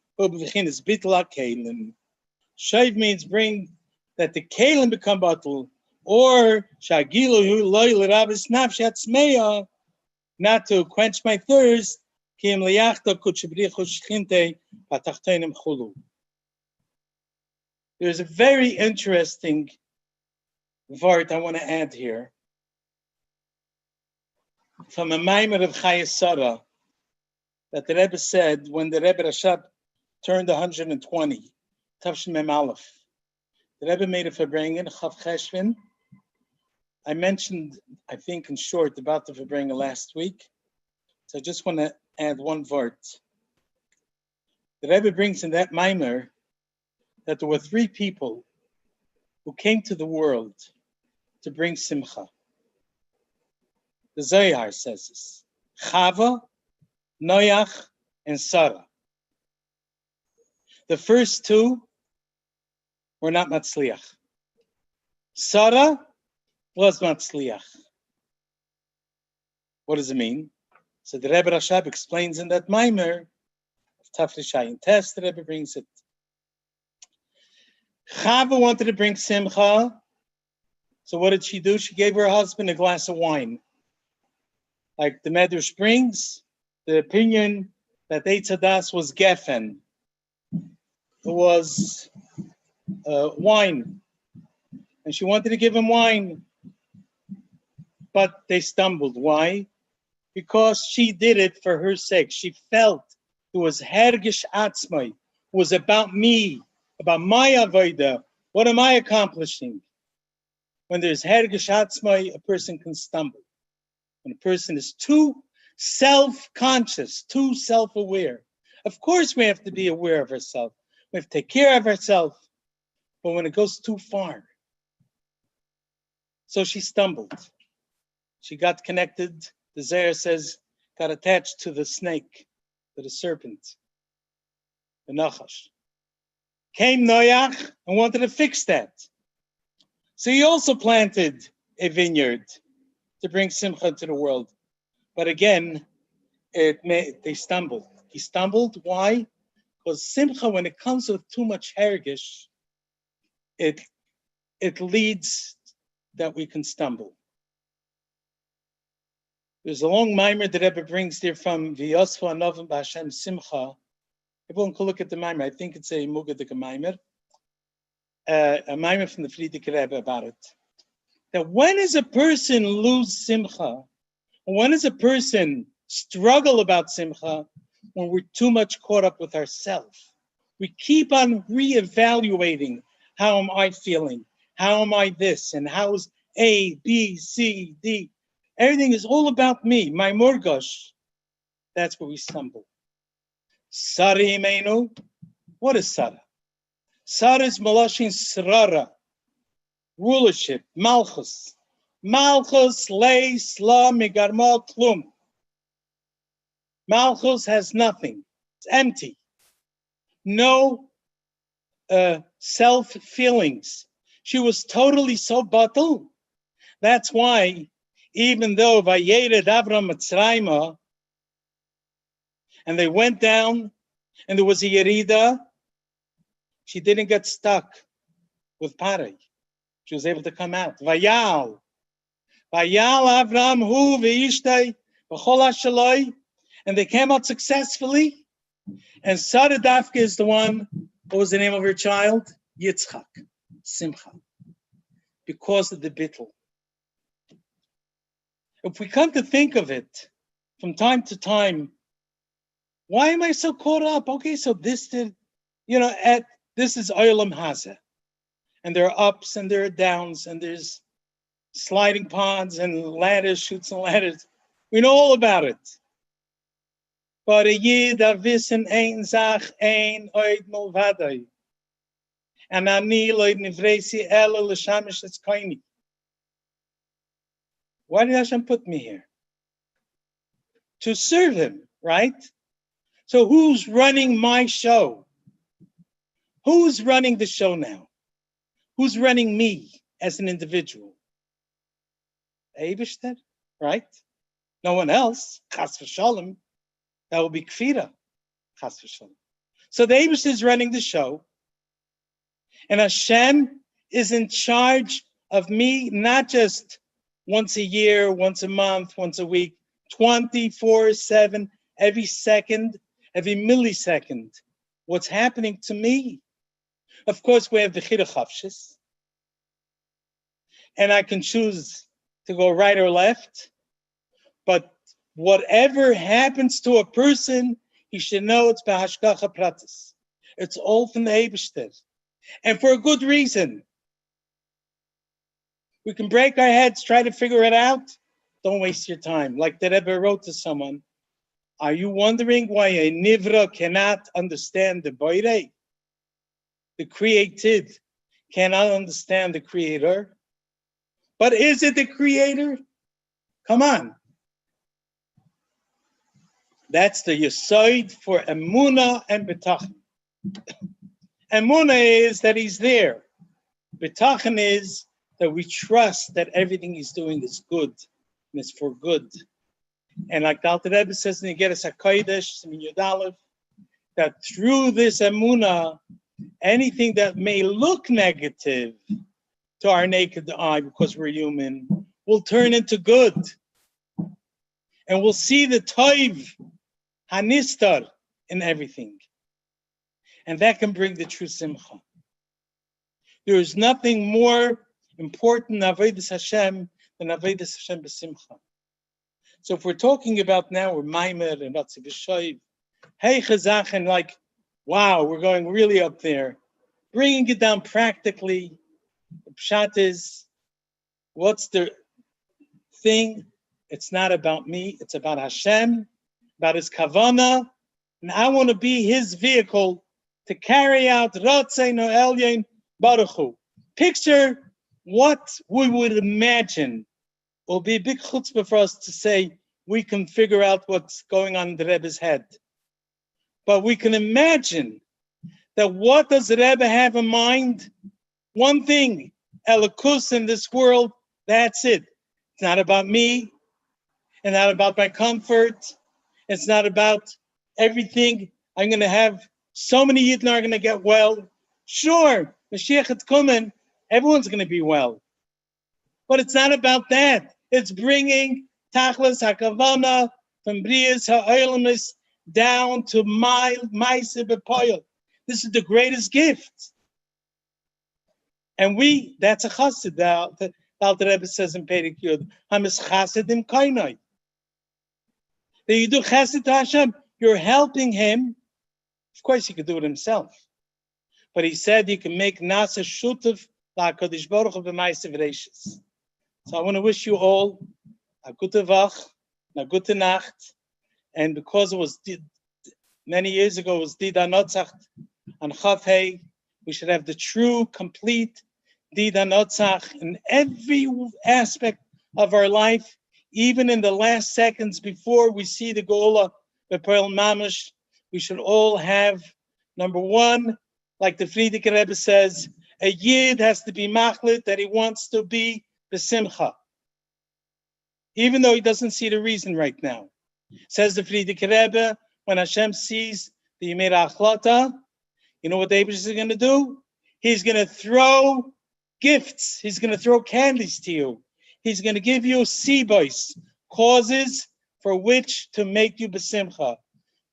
means bring that the kalim become bottle, or not to quench my thirst. There's a very interesting vart I want to add here from a Maimer of Chayes Sarah that the Rebbe said when the Rebbe Rashab turned 120, Tavshin Mem Aleph. The Rebbe made a Farbrengen, Chav Cheshvin. I mentioned, I think in short, about the Farbrengen last week. So I just want to add one vart. The Rebbe brings in that Maimer that there were three people who came to the world to bring simcha. The Zohar says this. Chava, Noach, and Sarah. The first two were not Matzliach. Sarah was Matzliach. What does it mean? So the Rebbe Rashab explains in that Maimer of Tafrishayin Test, the Rebbe brings it. Chava wanted to bring simcha, so what did she do? She gave her husband a glass of wine. Like the Medrash brings, the opinion that Eitz Hadas was geffen. It was wine. And she wanted to give him wine. But they stumbled. Why? Because she did it for her sake. She felt it was hergish atzmai. It was about me. About my avodah, what am I accomplishing? When there's hergish atzmai, a person can stumble. When a person is too self-conscious, too self-aware. Of course we have to be aware of ourselves. We have to take care of ourselves. But when it goes too far. So she stumbled. She got connected, the Zohar says, got attached to the snake, to the serpent, the Nachash. Came Noach and wanted to fix that. So he also planted a vineyard to bring simcha to the world. But again, they stumbled. He stumbled. Why? Because simcha, when it comes with too much hergish, it leads that we can stumble. There's a long mimer that Rebbe brings there from V'yosfu Anovim B'Hashem Simcha. Everyone can look at the mimer. I think it's a Mugadik mimer. A mimer from the Frierdiker Rebbe about it. That when does a person lose simcha? When does a person struggle about simcha? When we're too much caught up with ourselves. We keep on reevaluating. How am I feeling? How am I this? And how's A, B, C, D? Everything is all about me, my murgosh. That's where we stumble. Sari Imenu. What is Sara? Sara is Maloshin Srara. Rulership, Malchus. Malchus lei sla migarmo klum. Malchus has nothing. It's empty. No self-feelings. She was totally so bottled. That's why, even though Vayered Avram Mitzrayma, and they went down, and there was a Yerida, she didn't get stuck with Parai. She was able to come out. Vayal Avram hu ve'ishtay v'chol hashaloi, and they came out successfully. And Sarah Dafka is the one. What was the name of her child? Yitzchak, Simcha, because of the bittul. If we come to think of it, from time to time, why am I so caught up? Okay, so this did, this is Olam Hazeh. And there are ups and there are downs and there's sliding ponds and ladders, chutes and ladders. We know all about it. But a yid a wissen ein Sach ein oid mulvadai. And ani loid nivresi ela l'shamish es koini. Why did Hashem put me here? To serve him, right? So who's running my show? Who's running the show now? Who's running me as an individual? Eibishter, right? No one else. Chas v'shalom. That will be kfira. Chas v'shalom. So the Eibishter is running the show. And Hashem is in charge of me, not just once a year, once a month, once a week, 24/7, every second, every millisecond. What's happening to me? Of course, we have the Chida Chavshis. And I can choose to go right or left. But whatever happens to a person, he should know it's B'hashgacha Pratis. It's all from the Eibishter. And for a good reason. We can break our heads, try to figure it out. Don't waste your time. Like the Rebbe wrote to someone, are you wondering why a Nivra cannot understand the Boirei? The created cannot understand the creator. But is it the creator? Come on. That's the Yesod for Emunah and B'tachon. Emunah is that he's there. B'tachon is that we trust that everything he's doing is good and it's for good. And like the Alter Rebbe says in the Geras HaKodesh, Siman Yud Aleph, that through this emunah, anything that may look negative to our naked eye because we're human will turn into good. And we'll see the toiv, hanistar, in everything. And that can bring the true simcha. There is nothing more important avodas Hashem than avodas Hashem b'simcha. So if we're talking about now, we're maimer and Ratzi b'shoiv, hey chazach, and like, wow, we're going really up there. Bringing it down practically, the pshat is, what's the thing? It's not about me, it's about Hashem, about his kavanah, and I want to be his vehicle to carry out Ratzeinu Elyon Baruch Hu. Picture what we would imagine. Will be a big chutzpah for us to say we can figure out what's going on in the Rebbe's head. But we can imagine that what does the Rebbe have in mind? One thing, Elikus in this world, that's it. It's not about me, and not about my comfort. It's not about everything. I'm going to have so many Yidden are going to get well. Sure, Mashiach is coming. Everyone's going to be well. But it's not about that. It's bringing Tachlis HaKavana from Brias HaOylamis down to my Sebepoyel. This is the greatest gift. And that's a chassid. The Alter Rebbe says in Perek Yud, Hamis chassidim kainai. That you do chassid to Hashem, you're helping him. Of course, he could do it himself. But he said he can make Nasa Shutuf LaKadosh Baruch Hu b'ma'aseh v'reishis. So I want to wish you all a gute Vach, a gute Nacht. And because it was many years ago, it was Dida Notzach on Chav Hei, we should have the true, complete Dida Notzach in every aspect of our life, even in the last seconds before we see the Geula, the Pearl Mamish. We should all have, number one, like the Frierdiker Rebbe says, a Yid has to be machlit that he wants to be b'simcha, even though he doesn't see the reason right now. Says the Frierdiker Rebbe, when Hashem sees the Yemei Achlata, you know what the Eibush is going to do? He's going to throw gifts. He's going to throw candies to you. He's going to give you sibos, causes for which to make you b'simcha.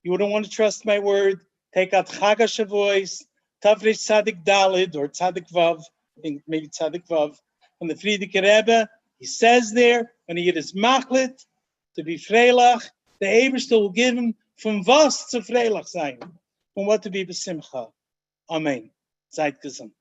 You don't want to trust my word. Take out Chag HaShavuos, Tavrish Tzadik Dalid, or Tzadik Vav, I think maybe Tzadik Vav, from the Frierdiker Rebbe. He says there, when he is machlit, to be freilach, the Eibush will give him from was to freilach sein, from what to be b'simcha. Amen. Seid gesund.